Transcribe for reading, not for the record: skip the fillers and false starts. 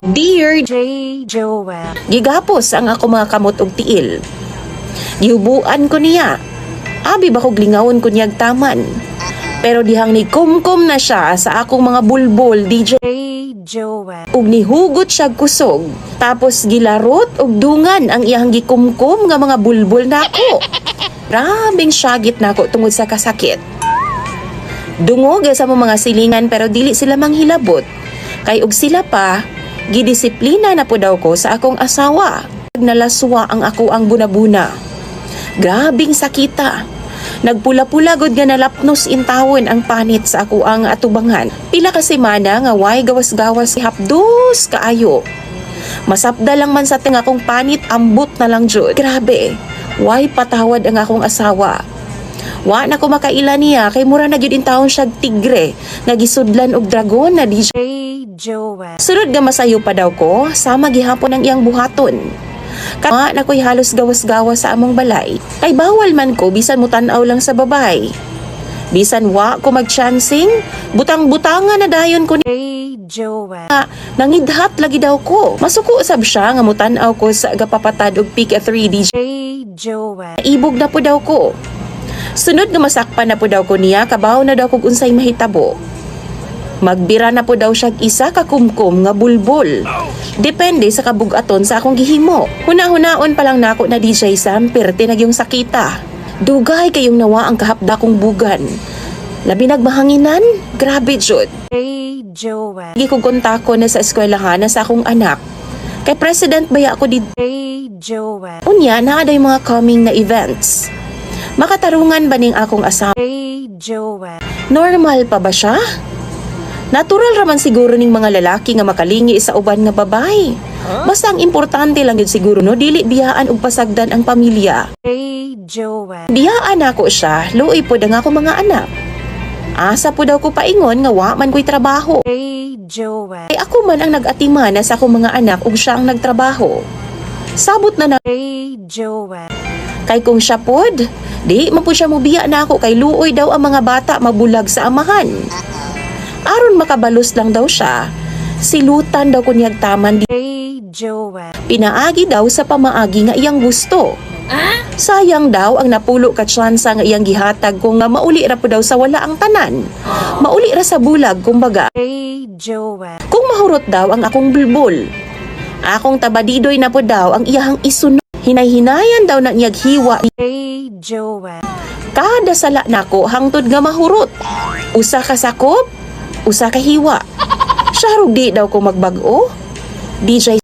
Dear J. Joel, gigapos ang ako mga kamot og tiil. Gihubuan ko niya. Abi ba ko glingawon ko niyag taman. Pero dihang ni kumkum na siya sa akong mga bulbol, DJ Joel. Ug nihugot siya kusog. Tapos gilarot og dungan ang iyang gikumkum nga mga bulbol nako. Grabing syagit nako tungod sa kasakit. Dungog sa mga silingan pero dili sila manghilabot. Kay og sila pa, gidisiplina na po daw ko sa akong asawa. Nalaswa ang ako ang bunabuna. Grabing sakita. Nagpula-pula gud nga nalapnos intawon ang panit sa ako ang atubangan. Pila ka semana nga way gawas-gawas hapdos kaayo. Masapda lang man sa ting akong panit, ambot na lang jud. Grabe, way patawad ang akong asawa. Wa na ko makaila niya kay mura na gyud intawon siya tigre nga gisudlan og dragon na DJ Joel. Sunod nga masayo pa daw ko, sama gihapon ang iyang buhaton. Kaya na ko'y halos gawas-gawas sa among balay. Kay bawal man ko, bisan mo tanaw lang sa babay. Bisan wa ko mag-chancing, butang-butangan na dayon ko ni Joel. Nangidhat lagi daw ko. Masuko sab siya nga mutanaw ko sa gapapatad og Pika 3 DJ Joel. Ibog na po daw ko. Sunod nga masakpan na po daw ko niya, kabaw na daw kog unsay mahitabo. Magbira na po daw siya isa ka kumkum nga bulbol. Depende sa kabugaton sa akong gihimo. Huna-hunaon pa lang nako na DJ Sam, perti nagyong sakita. Dugay kayong nawa ang kahapda kong bugan. Labi nagmahanginan, grabe jud. Hey Joel. Gikukunta ko na sa eskwelahan na sa akong anak. Kay President baya ako dito. Hey Joel. Unya na aday mga coming na events. Makatarungan ba ning akong asawa? Hey Joel. Normal pa ba siya? Natural raman siguro ning mga lalaki nga makalingi sa uban nga babae. Basta ang importante lang yun siguro no, dili biyaan ug pasagdan ang pamilya. Hey Joel. Biyaan ako siya, luoy po ang ako mga anak. Asa po daw ko paingon nga wa man ko'y trabaho. Hey Joel. Ay ako man ang nag-atimana sa akong mga anak ug siya ang nagtrabaho. Sabot na na. Hey Joel. Kay kung siya pod, di man po siya mubiya na ako kay luoy daw ang mga bata mabulag sa amahan. Aron makabalos lang daw siya, silutan daw kunyag taman di Joel. Pinaagi daw sa pamaagi nga iyang gusto. Sayang daw ang napulo ka tsansa nga iyang gihatag kung nga mauli ra po daw sa wala ang tanan. Mauli ra sa bulag kumbaga. Joel. Kung mahurot daw ang akong bulbul, akong tabadidoy na po daw ang iyahang isunod. Hinay-hinayan daw na iyag hiwa. Joel. Kada sala nako hangtod nga mahurot. Usa ka sakop, usa ka hiwa. Siya rugdi daw ko magbag-o. DJ